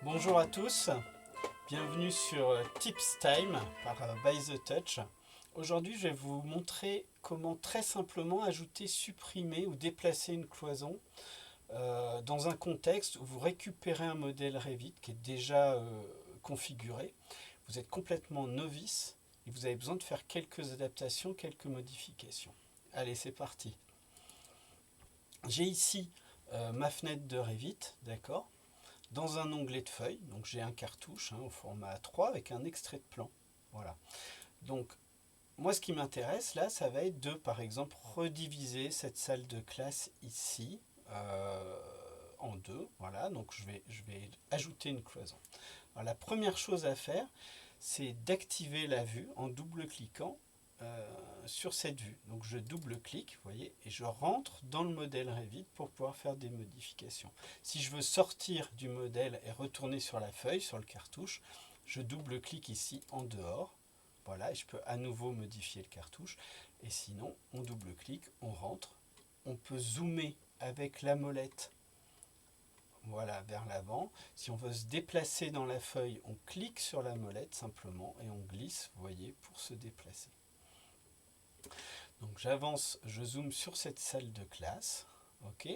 Bonjour à tous, bienvenue sur Tips Time par By the Touch. Aujourd'hui, je vais vous montrer comment très simplement ajouter, supprimer ou déplacer une cloison dans un contexte où vous récupérez un modèle Revit qui est déjà configuré. Vous êtes complètement novice et vous avez besoin de faire quelques adaptations, quelques modifications. Allez, c'est parti. J'ai ici ma fenêtre de Revit, d'accord ? Dans un onglet de feuilles, donc j'ai un cartouche au format A3 avec un extrait de plan. Voilà. Donc, moi, ce qui m'intéresse là, ça va être de, par exemple, rediviser cette salle de classe ici en deux. Voilà, donc je vais ajouter une cloison. Alors, la première chose à faire, c'est d'activer la vue en double-cliquant sur cette vue. Donc je double-clique, vous voyez, et je rentre dans le modèle Revit pour pouvoir faire des modifications. Si je veux sortir du modèle et retourner sur la feuille, sur le cartouche, je double-clique ici en dehors. Voilà, et je peux à nouveau modifier le cartouche. Et sinon, on double-clique, on rentre. On peut zoomer avec la molette, voilà, vers l'avant. Si on veut se déplacer dans la feuille, on clique sur la molette simplement et on glisse, vous voyez, pour se déplacer. Donc j'avance, je zoome sur cette salle de classe, ok.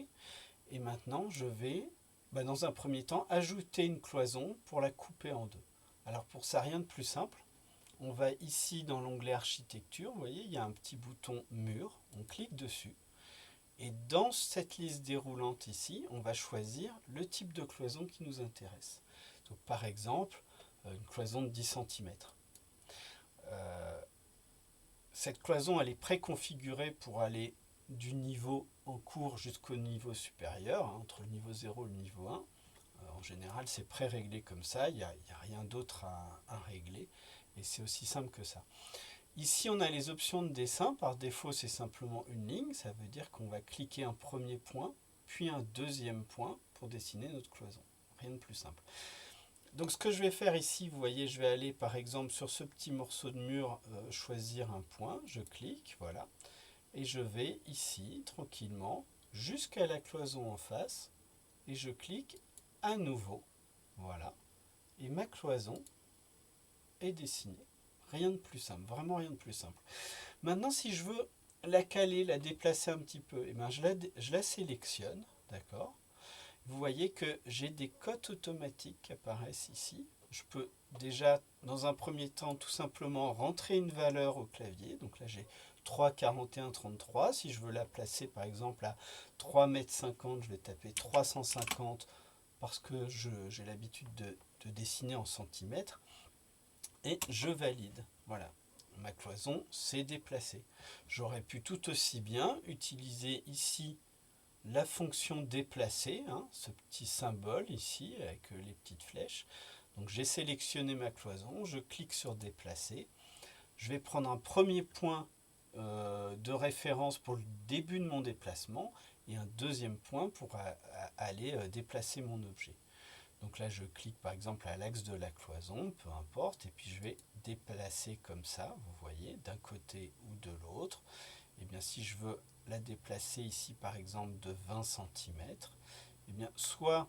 Et maintenant je vais, dans un premier temps, ajouter une cloison pour la couper en deux. Alors pour ça, rien de plus simple. On va ici dans l'onglet architecture, vous voyez, il y a un petit bouton mur, on clique dessus. Et dans cette liste déroulante ici, on va choisir le type de cloison qui nous intéresse. Donc par exemple, une cloison de 10 cm. Cette cloison, elle est préconfigurée pour aller du niveau en cours jusqu'au niveau supérieur, entre le niveau 0 et le niveau 1. En général, c'est pré-réglé comme ça, il n'y a rien d'autre à régler, et c'est aussi simple que ça. Ici, on a les options de dessin. Par défaut, c'est simplement une ligne. Ça veut dire qu'on va cliquer un premier point, puis un deuxième point pour dessiner notre cloison. Rien de plus simple. Donc, ce que je vais faire ici, vous voyez, je vais aller par exemple sur ce petit morceau de mur, choisir un point. Je clique, voilà. Et je vais ici, tranquillement, jusqu'à la cloison en face. Et je clique à nouveau. Voilà. Et ma cloison est dessinée. Rien de plus simple, vraiment rien de plus simple. Maintenant, si je veux la caler, la déplacer un petit peu, je la sélectionne, d'accord. Vous voyez que j'ai des cotes automatiques qui apparaissent ici. Je peux déjà, dans un premier temps, tout simplement rentrer une valeur au clavier. Donc là, j'ai 3,41,33. Si je veux la placer, par exemple, à 3,50 m, je vais taper 350 parce que j'ai l'habitude de dessiner en centimètres. Et je valide. Voilà. Ma cloison s'est déplacée. J'aurais pu tout aussi bien utiliser ici la fonction déplacer, ce petit symbole ici avec les petites flèches. Donc j'ai sélectionné ma cloison, je clique sur déplacer. Je vais prendre un premier point de référence pour le début de mon déplacement et un deuxième point pour aller déplacer mon objet. Donc là, je clique par exemple à l'axe de la cloison, peu importe, et puis je vais déplacer comme ça, vous voyez, d'un côté ou de l'autre. Et bien si je veux la déplacer ici par exemple de 20 cm, et bien soit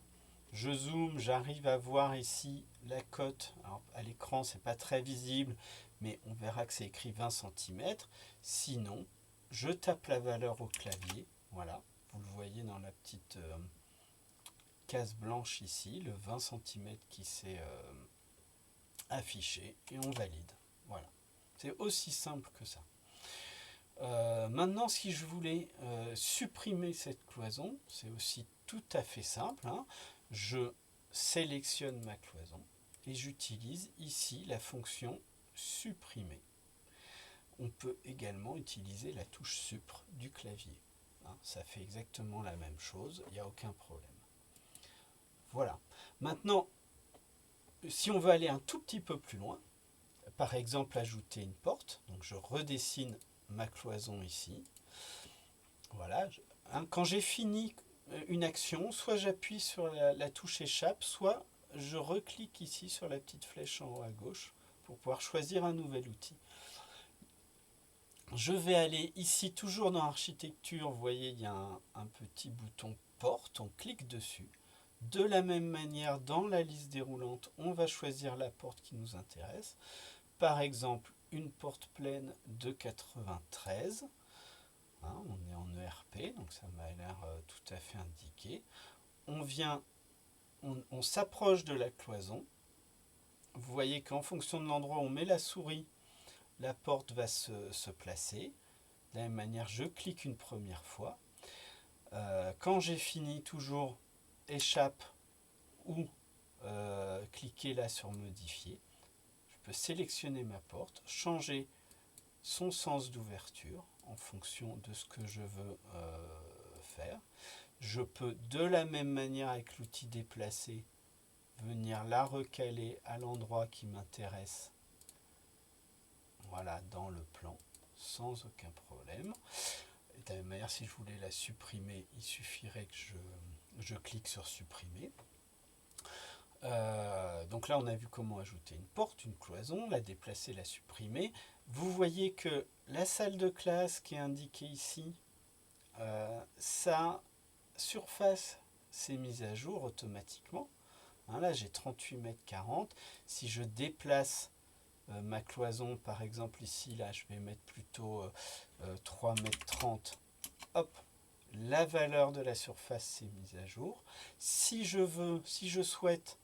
je zoome, j'arrive à voir ici la cote. Alors, à l'écran, c'est pas très visible, mais on verra que c'est écrit 20 cm. Sinon, je tape la valeur au clavier, voilà, vous le voyez dans la petite case blanche ici, le 20 cm qui s'est affiché, et on valide. Voilà. C'est aussi simple que ça. Maintenant, si je voulais supprimer cette cloison, c'est aussi tout à fait simple. Je sélectionne ma cloison et j'utilise ici la fonction supprimer. On peut également utiliser la touche Supr du clavier. Ça fait exactement la même chose, il n'y a aucun problème. Voilà. Maintenant, si on veut aller un tout petit peu plus loin, par exemple ajouter une porte, donc je redessine ma cloison ici. Voilà. Quand j'ai fini une action, soit j'appuie sur la touche échappe, soit je reclique ici sur la petite flèche en haut à gauche pour pouvoir choisir un nouvel outil. Je vais aller ici, toujours dans architecture, vous voyez, il y a un petit bouton porte, on clique dessus. De la même manière, dans la liste déroulante, on va choisir la porte qui nous intéresse. Par exemple, une porte pleine de 93. Hein, on est en ERP, donc ça m'a l'air tout à fait indiqué. On s'approche de la cloison. Vous voyez qu'en fonction de l'endroit où on met la souris, la porte va se placer. De la même manière, je clique une première fois. Quand j'ai fini, toujours échappe ou cliquer là sur modifier. Je peux sélectionner ma porte, changer son sens d'ouverture en fonction de ce que je veux faire. Je peux de la même manière avec l'outil déplacer venir la recaler à l'endroit qui m'intéresse, voilà, dans le plan sans aucun problème. Et de la même manière, si je voulais la supprimer, il suffirait que je clique sur supprimer. Donc là on a vu comment ajouter une porte, une cloison, la déplacer, la supprimer. Vous voyez que la salle de classe qui est indiquée ici, sa surface s'est mise à jour automatiquement. Hein, là j'ai 38 mètres 40. Si je déplace ma cloison, par exemple ici, là je vais mettre plutôt 3 mètres 30, hop, la valeur de la surface s'est mise à jour. Si je souhaite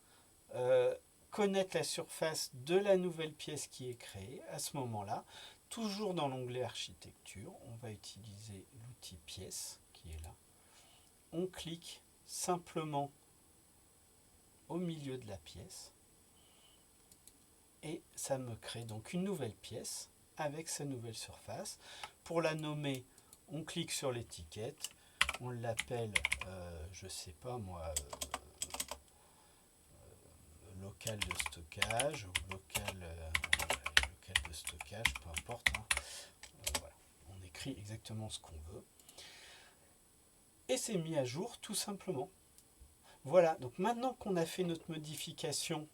connaître la surface de la nouvelle pièce qui est créée, à ce moment-là, toujours dans l'onglet architecture, on va utiliser l'outil pièce qui est là. On clique simplement au milieu de la pièce et ça me crée donc une nouvelle pièce avec sa nouvelle surface. Pour la nommer, on clique sur l'étiquette, on l'appelle, je sais pas moi, local de stockage ou local de stockage, peu importe. Hein. Voilà. On écrit exactement ce qu'on veut. Et c'est mis à jour tout simplement. Voilà, donc maintenant qu'on a fait notre modification,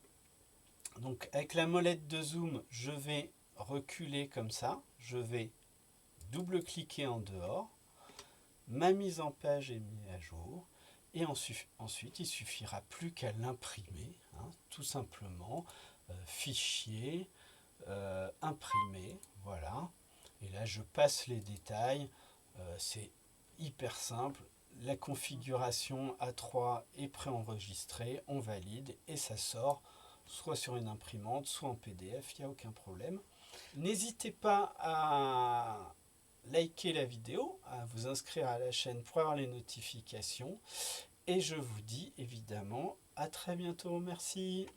donc avec la molette de zoom, je vais reculer comme ça, je vais double-cliquer en dehors, ma mise en page est mise à jour, et ensuite il suffira plus qu'à l'imprimer, hein, tout simplement, fichier, imprimer, voilà, et là je passe les détails, c'est hyper simple, la configuration A3 est préenregistrée, on valide et ça sort soit sur une imprimante, soit en PDF, il n'y a aucun problème. N'hésitez pas à liker la vidéo, à vous inscrire à la chaîne pour avoir les notifications et je vous dis évidemment à très bientôt, merci.